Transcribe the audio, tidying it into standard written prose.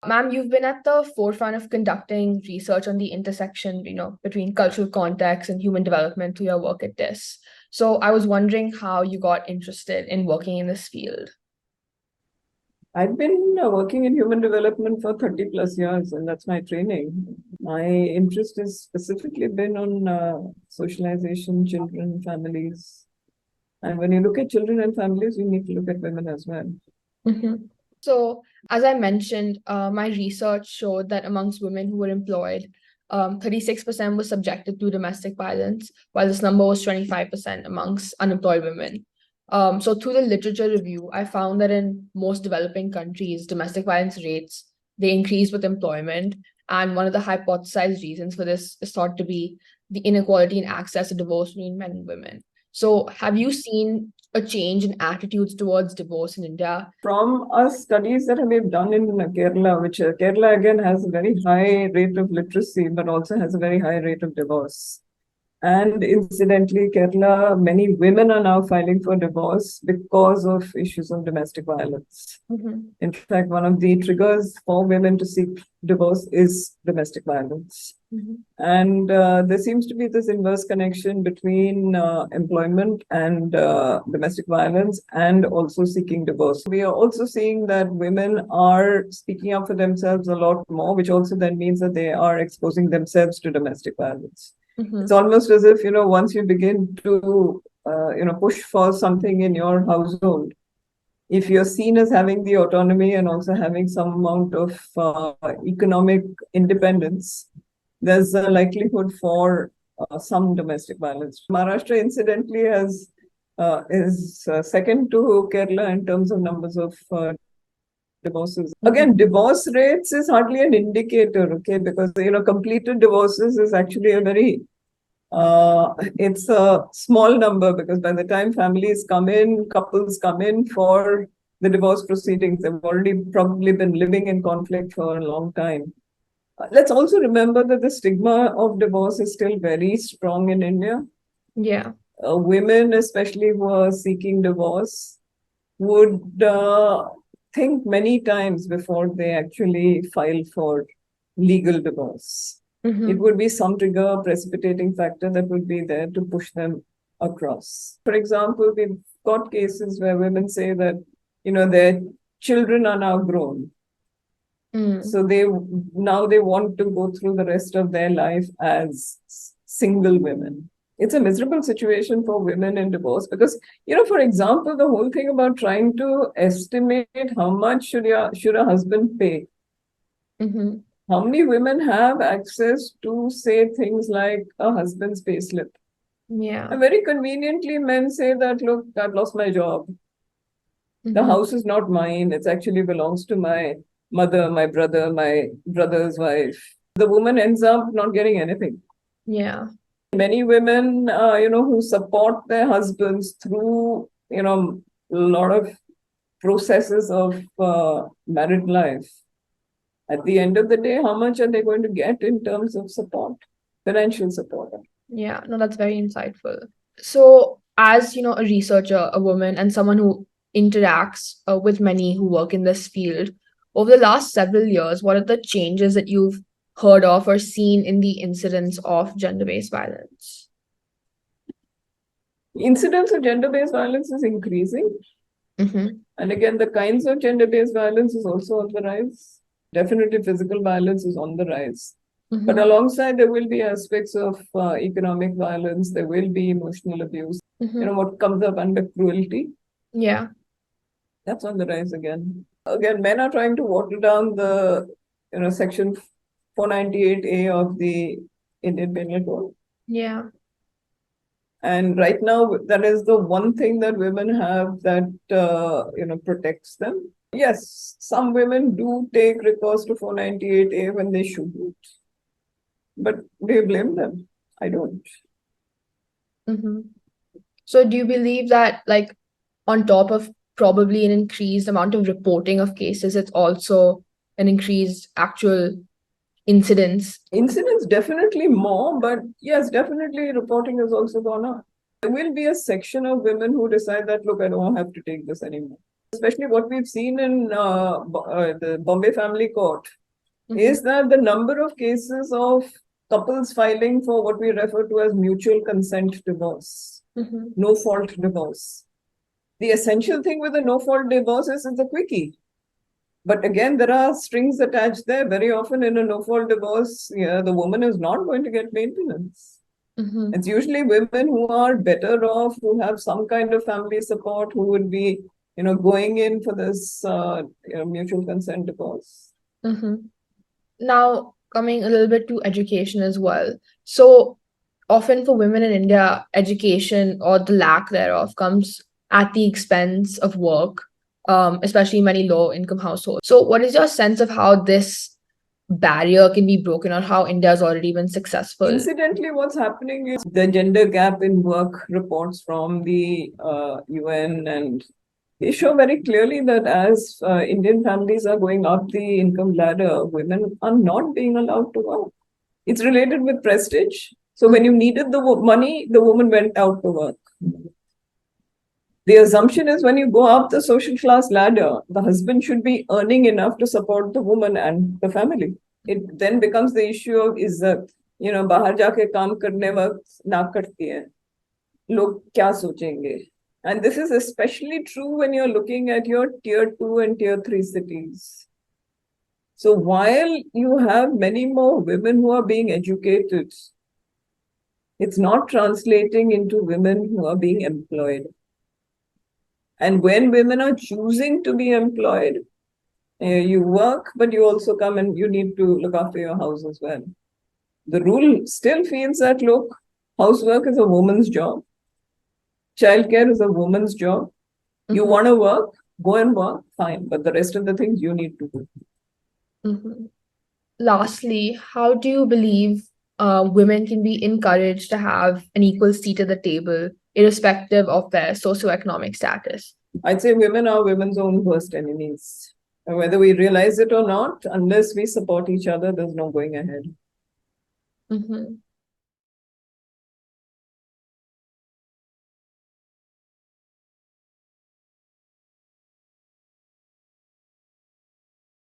Ma'am, you've been at the forefront of conducting research on the intersection, between cultural context and human development through your work at TISS. So I was wondering how you got interested in working in this field. I've been working in human development for 30 plus years, and that's my training. My interest has specifically been on socialization, children, families. And when you look at children and families, you need to look at women as well. Mhm. So, as I mentioned, my research showed that amongst women who were employed, 36% was subjected to domestic violence, while this number was 25% amongst unemployed women. So, through the literature review, I found that in most developing countries, domestic violence rates they increase with employment, and one of the hypothesized reasons for this is thought to be the inequality in access to divorce between men and women. So, have you seen a change in attitudes towards divorce in India? From us studies that we've done in Kerala, which Kerala again has a very high rate of literacy, but also has a very high rate of divorce. And incidentally, Kerala, many women are now filing for divorce because of issues of domestic violence. Mhm. In fact, one of the triggers for women to seek divorce is domestic violence. Mhm. And there seems to be this inverse connection between employment and domestic violence and also seeking divorce. We are also seeing that women are speaking up for themselves a lot more, which also then means that they are exposing themselves to domestic violence. It's Mhm. almost as if, once you begin to, push for something in your household, if you're seen as having the autonomy and also having some amount of economic independence, there's a likelihood for some domestic violence. Maharashtra, incidentally, is second to Kerala in terms of numbers of divorces. Mhm. Again, divorce rates is hardly an indicator, okay, because completed divorces is actually it's a small number, because by the time couples come in for the divorce proceedings, they've already probably been living in conflict for a long time. Let's also remember that the stigma of divorce is still very strong in India. Yeah. Women, especially who are seeking divorce, would think many times before they actually file for legal divorce. It Mhm. would be some trigger, precipitating factor that would be there to push them across. For example, we've got cases where women say that, their children are now grown. Mm. So they want to go through the rest of their life as single women. It's a miserable situation for women in divorce because, for example, the whole thing about trying to estimate how much should a husband pay. Mhm. How many women have access to say things like a husband's payslip? Yeah. And very conveniently, men say that, look, I've lost my job. The Mhm. house is not mine. It actually belongs to my mother, my brother, my brother's wife. The woman ends up not getting anything. Yeah. Many women, who support their husbands through, a lot of processes of married life. At the end of the day, how much are they going to get in terms of support, financial support? Yeah. No, that's very insightful. So, as a researcher, a woman, and someone who interacts with many who work in this field, over the last several years, what are the changes that you've heard of or seen in the incidence of gender-based violence? Incidence of gender-based violence is increasing. Mm-hmm. And again, the kinds of gender-based violence is also on the rise. Definitely physical violence is on the rise. But Mm-hmm. alongside, there will be aspects of economic violence, there will be emotional abuse. Mm-hmm. What comes up under cruelty, Yeah. that's on the rise again. Again, men are trying to water down the, section 498A of the Indian Penal Code. Yeah. And right now, that is the one thing that women have that protects them. Yes, some women do take recourse to 498A when they shouldn't, but they blame them. I don't. Mm-hmm. So, do you believe that, like, on top of probably an increased amount of reporting of cases, it's also an increased actual incidence? Incidents definitely more, but yes, definitely reporting has also gone up. There will be a section of women who decide that, look, I don't have to take this anymore. especially what we've seen in the Bombay Family Court, Mhm. is that the number of cases of couples filing for what we refer to as mutual consent divorce, Mhm. no fault divorce. The essential thing with a no fault divorce is it's a quickie. But again, there are strings attached there. Very often in a no fault divorce, the woman is not going to get maintenance. Mhm. It's usually women who are better off, who have some kind of family support, who would be, going in for this mutual consent divorce. Mhm. Now, coming a little bit to education as well. So, often for women in India, education or the lack thereof comes at the expense of work, especially in many low income households. So, what is your sense of how this barrier can be broken or how India has already been successful? Incidentally, what's happening is the gender gap in work reports from the UN, and they show very clearly that as Indian families are going up the income ladder, women are not being allowed to work. It's related with prestige. So when you needed the money, the woman went out to work. The assumption is when you go up the social class ladder, the husband should be earning enough to support the woman and the family. It then becomes the issue of इज्जत. बाहर जाके काम करने वक्त नाक कटती है. लोग क्या सोचेंगे? And this is especially true when you're looking at your tier 2 and tier 3 cities. So while you have many more women who are being educated, it's not translating into women who are being employed. And when women are choosing to be employed, you work, but you also come and you need to look after your house as well. The rule still feels that, look, housework is a woman's job. Childcare is a woman's job. You want to work, go and work, fine. But the rest of the things you need to do. Mhm. Lastly, how do you believe women can be encouraged to have an equal seat at the table, irrespective of their socioeconomic status? I'd say women are women's own worst enemies. Whether we realize it or not, unless we support each other, there's no going ahead. Mhm.